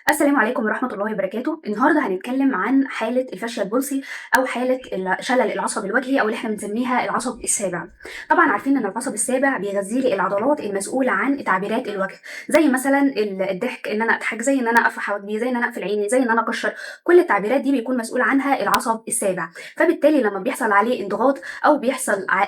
السلام عليكم ورحمة الله وبركاته. النهارده هنتكلم عن حالة الفاشيا البولسي أو حالة شلل العصب الوجهي أو اللي احنا بنسميها العصب السابع. طبعا عارفين إن العصب السابع بيغذي لي العضلات المسؤولة عن تعبيرات الوجه، زي مثلا الضحك، إن أنا أضحك، زي إن أنا أرفع حواجبي، زي إن أنا أقفل عيني، زي إن أنا أكشر. كل التعبيرات دي بيكون مسؤول عنها العصب السابع. فبالتالي لما بيحصل عليه انضغاط أو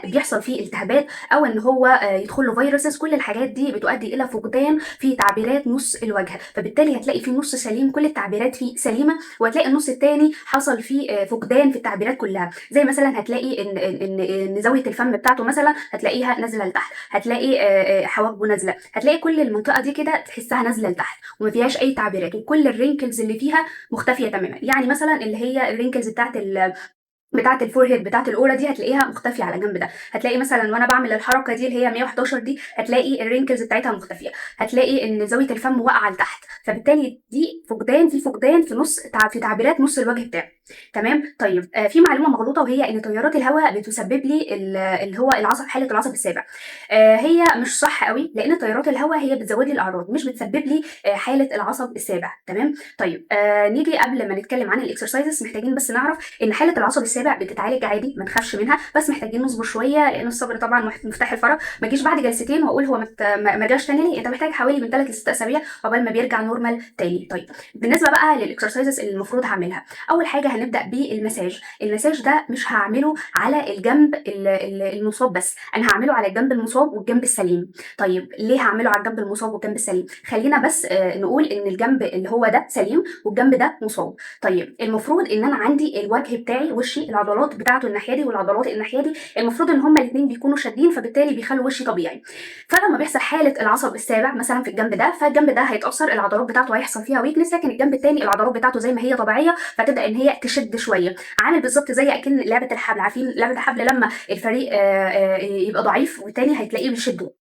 بيحصل فيه التهابات أو إن هو يدخل له فيروسز، كل الحاجات دي بتؤدي إلى فقدان في تعبيرات نص الوجه. فبالتالي هتلاقي في نص سليم، كل التعبيرات فيه سليمه، وهتلاقي النص الثاني حصل فيه فقدان في التعبيرات كلها. زي مثلا هتلاقي ان زاويه الفم بتاعته مثلا هتلاقيها نازله لتحت، هتلاقي حواجبه نازله، هتلاقي كل المنطقه دي كده تحسها نازله لتحت وما فيهاش اي تعبيرات، وكل الرينكلز اللي فيها مختفيه تماما. يعني مثلا اللي هي الرينكلز بتاعه الفورهيد بتاعه الاورا دي هتلاقيها مختفيه على جنب ده. هتلاقي مثلا وانا بعمل الحركه دي اللي هي 111 دي، هتلاقي الرينكلز بتاعتها مختفيه، هتلاقي ان زاويه الفم واقعه لتحت. فبالتالي دي فقدان في تعبيرات نص الوجه بتاعي. تمام. طيب في معلومه مغلوطه، وهي ان تيارات الهواء بتسبب لي اللي هو حاله العصب السابع. هي مش صح قوي، لان تيارات الهواء هي بتزود لي الاعراض، مش بتسبب لي حاله العصب السابع. تمام. طيب نيجي قبل ما نتكلم عن الاكسرسايزز، محتاجين بس نعرف ان حاله العصب السابع بتتعالج عادي، ما نخافش منها، بس محتاجين نصبر شويه، لان الصبر طبعا مفتاح الفرج. ما تجيش بعد جلستين واقول هو ما رجعش تاني ليه. انت محتاج حوالي من 3 ل 6 اسابيع قبل ما بيرجع نورمال تاني. طيب بالنسبه بقى للاكسرسايزز اللي المفروض هعملها، اول حاجه هنبدا بالمساج. المساج ده مش هعمله على الجنب المصاب بس، انا هعمله على الجنب المصاب والجنب السليم. طيب ليه هعمله على الجنب المصاب والجنب السليم؟ خلينا بس نقول ان الجنب اللي هو ده سليم والجنب ده مصاب. طيب المفروض ان انا عندي الوجه بتاعي، وشي، العضلات بتاعته الناحيه دي والعضلات الناحيه دي، المفروض ان هما الاثنين بيكونوا شادين، فبالتالي بيخلوا وشي طبيعي. فلما بيحصل حاله العصب السابع مثلا في الجنب ده، فالجنب ده هيتاثر، العضلات بتاعته هيحصل فيها ويكنس، لكن الجنب الثاني العضلات بتاعته زي ما هي طبيعيه، فتبدا ان هي تشد شويه. عامل بالظبط زي اكن لعبه الحبل. عارفين لعبه الحبل لما الفريق يبقى ضعيف والتاني هتلاقيه بيشده؟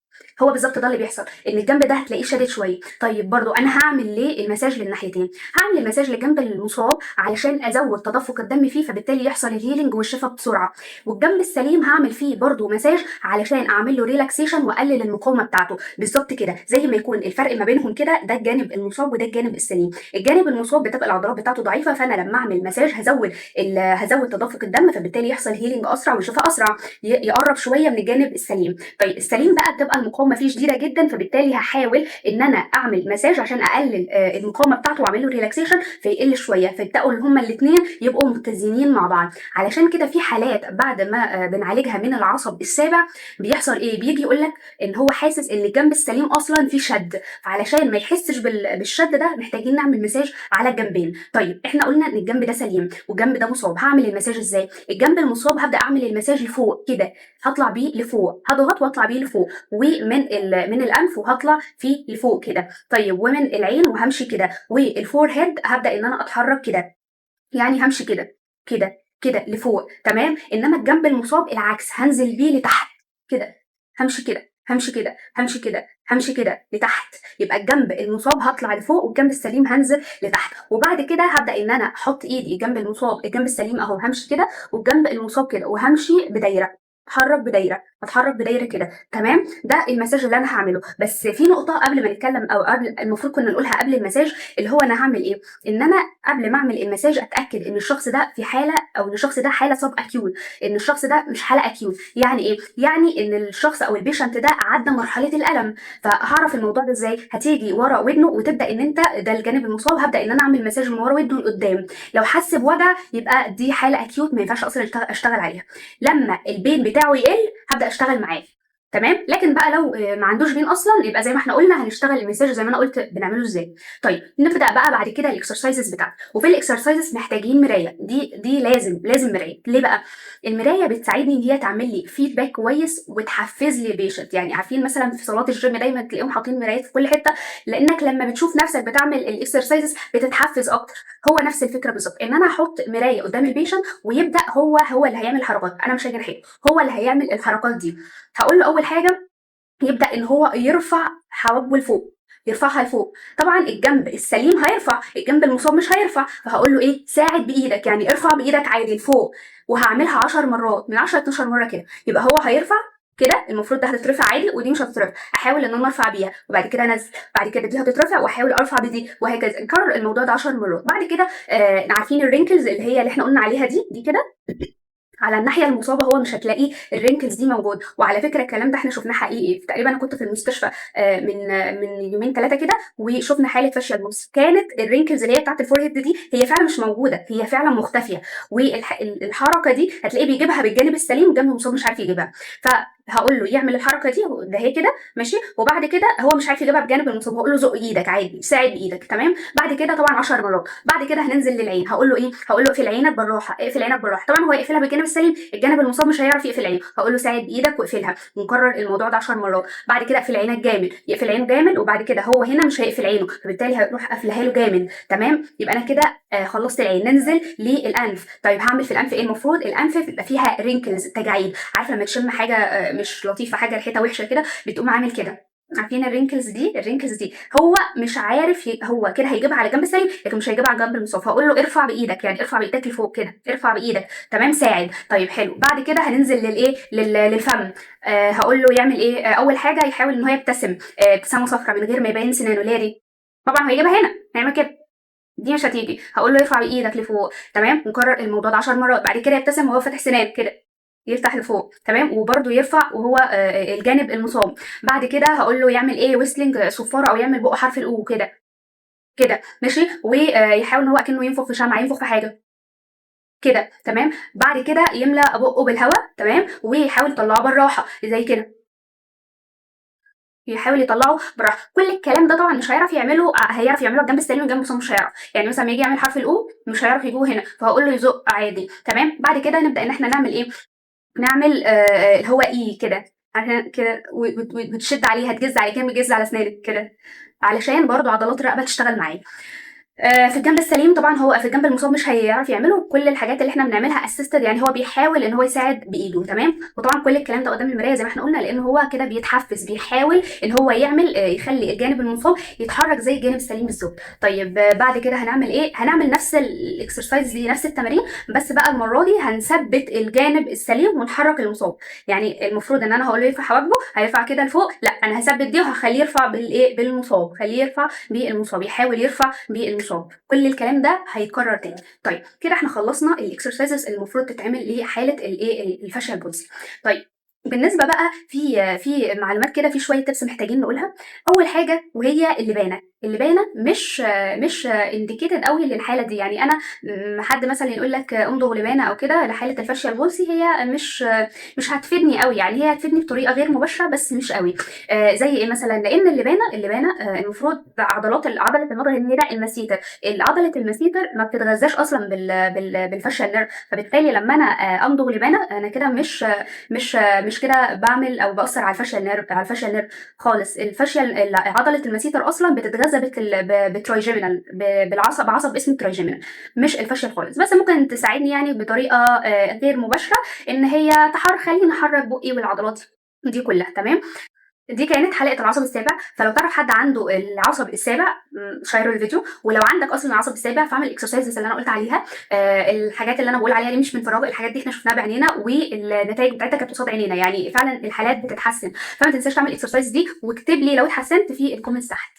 هو بالظبط ده اللي بيحصل، ان الجنب ده هتلاقيه شادد شويه. طيب برضو انا هعمل ليه المساج للناحيتين؟ هعمل المساج للجنب المصاب علشان ازود تدفق الدم فيه، فبالتالي يحصل الهيلينج والشفاء بسرعه. والجنب السليم هعمل فيه برضو مساج علشان اعمل له ريلاكسيشن واقلل المقاومه بتاعته. بالظبط كده، زي ما يكون الفرق ما بينهم كده، ده الجانب المصاب وده الجانب السليم. الجانب المصاب بتبقى العضلات بتاعته ضعيفه، فانا لما اعمل مساج هزود تدفق الدم، فبالتالي يحصل هيلينج اسرع وشفاء اسرع، يقرب شويه من الجانب السليم. طيب السليم بقى بتبقى المقاومه فيه شديده جدا، فبالتالي هحاول ان انا اعمل مساج عشان اقلل المقاومه بتاعته واعمل له ريلاكسيشن فيقل شويه، فيبداوا ان هما الاثنين يبقوا متزنين مع بعض. علشان كده في حالات بعد ما بنعالجها من العصب السابع بيحصل ايه؟ بيجي يقول لك ان هو حاسس ان الجنب السليم اصلا فيه شد، فعلشان ما يحسش بالشد ده محتاجين نعمل مساج على الجنبين. طيب احنا قلنا ان الجنب ده سليم والجنب ده مصاب، هعمل المساج ازاي؟ الجنب المصاب هبدا اعمل المساج لفوق كده، هطلع بيه لفوق، هضغط واطلع بيه لفوق، من الانف وهطلع فيه لفوق كده. طيب ومن العين وهمشي كده، والفور هيد هبدا ان انا اتحرك كده، يعني همشي كده كده كده لفوق. تمام. انما الجنب المصاب العكس، هنزل بيه لتحت كده، همشي كده همشي كده همشي كده همشي كده لتحت. يبقى الجنب المصاب هطلع لفوق والجنب السليم هنزل لتحت. وبعد كده هبدا ان انا احط ايدي جنب المصاب، الجنب السليم اهو همشي كده، والجنب المصاب كده، وهمشي بدايره، اتحرك بدايره كده. تمام. ده المساج اللي انا هعمله. بس في نقطه قبل ما نتكلم، او قبل المفروض كنا نقولها قبل المساج، اللي هو انا هعمل ايه؟ ان انا قبل ما اعمل المساج اتاكد ان الشخص ده في حاله، او ان الشخص ده حاله سب اكيوت، ان الشخص ده مش حاله اكيوت. يعني ايه؟ يعني ان الشخص او البيشنت ده عدى مرحله الالم. فهعرف الموضوع ده ازاي؟ هتيجي ورا ودنه وتبدا ان انت، ده الجانب المصاب، هبدا ان انا اعمل مساج من ورا ودنه لقدام. لو حس بوجع يبقى دي حاله اكيوت، ما ينفعش اصلا اشتغل عليها. لما البين بتاعه يقل هبدا اشتغل معاه. تمام. لكن بقى لو ما عندوش بين اصلا، يبقى زي ما احنا قلنا هنشتغل المساج زي ما انا قلت بنعمله ازاي. طيب نبدا بقى بعد كده الاكسرسايزز بتاعتنا. وفي الاكسرسايزز محتاجين مرايه، دي لازم مرايه. ليه بقى؟ المرايه بتساعدني ان هي تعمل لي فيدباك كويس وتحفز لي البيشنت. يعني عارفين مثلا في صالات الجيم دايما تلاقيهم حاطين مرايات في كل حته، لانك لما بتشوف نفسك بتعمل الاكسرسايزز بتتحفز اكتر. هو نفس الفكره بالظبط، ان انا احط مرايه قدام البيشنت ويبدا هو اللي هيعمل الحركات، انا مش هاجي ناحيته، هو اللي هيعمل الحركات دي. هقول له اول حاجه يبدا ان هو يرفع حواجبه لفوق، يرفعها لفوق. طبعا الجنب السليم هيرفع، الجنب المصاب مش هيرفع، فهقول له ايه؟ ساعد بايدك، يعني ارفع بايدك عادي لفوق، وهعملها 10 مرات، من 10 ل 12 مره كده. يبقى هو هيرفع كده المفروض ده هتترفع عادي ودي مش هتترفع، احاول ان انا ارفع بيها وبعد كده انزل، بعد كده دي هتترفع واحاول ارفع بدي، وهكذا نكرر الموضوع ده 10 مرات. بعد كده عارفين الرينكلز اللي احنا قلنا عليها دي كده على الناحيه المصابه هو مش هتلاقيه الرينكلز دي موجود. وعلى فكره الكلام ده احنا شفناه حقيقي، تقريبا انا كنت في المستشفى من يومين 3 كده وشفنا حاله فشل بوكس، كانت الرينكلز اللي هي بتاعت الفورهيد دي هي فعلا مش موجوده، هي فعلا مختفيه، والحركه دي هتلاقيه بيجيبها بالجانب السليم والجانب المصاب مش عارف يجيبها. فهقول له يعمل الحركه دي ده هي كده ماشي، وبعد كده هو مش عارف يجيبها بجانب المصاب، هقول له زق ايدك عادي، ساعد بايدك تمام. بعد كده طبعا 10 مرات. بعد كده هننزل للعين، هقول له ايه، هقول له اقفل عينك بالراحه، اقفل عينك بالراحه. طبعا هو يقفلها بالجانب السليم، الجانب المصاب مش هيعرف يقفل عينه، هقول له ساعد بايدك واقفلها، ونكرر الموضوع ده 10 مرات. بعد كده اقفل عينك جامد، يقفل عينه جامد، وبعد كده هو هنا مش هيقفل عينه فبالتالي هيروح قافلها له جامد تمام. يبقى انا كده خلصت العين. ننزل للانف. طيب هعمل في الانف ايه؟ المفروض الانف بيبقى فيها رينكلز، تجاعيد، عارفه لما تشم حاجه مش لطيفه، حاجه ريحتها وحشه كده بتقوم عامل كده، عارفين الرينكلز دي هو مش عارف هو كده هيجيبها على جنب السليم لكن مش هيجيبها على جنب المصاب، هقول له ارفع بايدك، يعني ارفع بايدك لفوق كده، ارفع بايدك تمام، ساعد. طيب حلو. بعد كده هننزل للايه، للفم. هقول له يعمل ايه، اول حاجه يحاول ان هو يبتسم ابتسامه صفراء من غير ما يبين سنانه، اللي هي دي طبعا هو هيجيبها هنا، هيعمل كده، دي مش هتيجي، هقول له ارفع بايدك لفوق تمام، ونكرر الموضوع ده 10 مرات. بعد كده يبتسم وهو فاتح سنان كده، يفتح لفوق تمام، وبرده يرفع وهو الجانب المصاب. بعد كده هقول له يعمل ايه، ويسلنج صفاره، او يعمل بقه حرف الاو كده كده ماشي، ويحاول ان هو اكنه ينفخ في شمعه، ينفخ في حاجه كده تمام. بعد كده يملى بقه بالهواء تمام، ويحاول يطلعه بالراحه زي كده، يحاول يطلعه براحته. كل الكلام ده طبعا مش هيعرف يعمله، هيعرف يعمله جنب السليم وجنب المصاب مش هيعرف، يعني مثلا لما يجي يعمل حرف الاو مش هيعرف يجيبه هنا، فهقول له يزق عادي تمام. بعد كده نبدا ان احنا نعمل ايه، نعمل اللي هو اي كده عشان كده، وتشد عليها، تجز عليه كده، بتجز على اسنانك كده علشان برضو عضلات الرقبه تشتغل معايا. في الجنب السليم طبعا هو في الجنب المصاب مش هيعرف يعمله، كل الحاجات اللي احنا بنعملها اسيستد، يعني هو بيحاول ان هو يساعد بايده تمام. وطبعا كل الكلام ده قدام المرايه زي ما احنا قلنا، لان هو كده بيتحفز، بيحاول ان هو يعمل يخلي الجانب المصاب يتحرك زي الجانب السليم بالظبط. طيب بعد كده هنعمل ايه، هنعمل نفس الاكسرسايز دي، نفس التمارين، بس بقى المره دي هنثبت الجانب السليم ونحرك المصاب. يعني المفروض ان انا هقول له يرفع حواجبه، هيرفع كده لفوق، لا انا هثبت دي وهخليه يرفع بالايه، بالمصاب، خليه يرفع بالمصاب، يحاول يرفع بالمصاب. كل الكلام ده هيتكرر تاني. طيب كده احنا خلصنا الاكسرسايزز اللي المفروض تتعمل لحاله الايه، الفشل الجنسي. طيب بالنسبه بقى في معلومات كده، في شويه تبس محتاجين نقولها. اول حاجه وهي اللبانه مش انديكيتد قوي للحاله دي، يعني انا حد مثلا يقول لك امضغ لبانه او كده لحاله الفشل الجنسي، هي مش هتفيدني قوي، يعني هي هتفيدني بطريقه غير مباشره بس مش قوي. زي ايه مثلا، لان اللبانه المفروض عضله المضغ النيرة المسيتر، عضله المسيتر ما بتتغذاش اصلا بالفشل نيرف، فبالتالي لما انا امضغ لبانه انا كده مش كده بعمل او باثر على الفشل نيرف خالص. عضله المسيتر اصلا بتتغذى بالترايجيمينال، بعصب اسمه الترايجيمينال، مش الفشل خالص، بس ممكن تساعدني يعني بطريقه غير مباشره ان هي خليني احرك بقي والعضلات دي كلها تمام. دي كانت حلقه العصب السابع. فلو تعرف حد عنده العصب السابع شيروا الفيديو، ولو عندك اصلا العصب السابع فاعمل الاكسرسايزز اللي انا قلت عليها. الحاجات اللي انا بقول عليها دي مش من فراغ، الحاجات دي احنا شفناها بعينينا والنتائج بتاعتها كانت قصاد عينينا، يعني فعلا الحالات بتتحسن. فما تنساش تعمل الاكسرسايز دي، واكتب لي لو اتحسنت في الكومنتس تحت.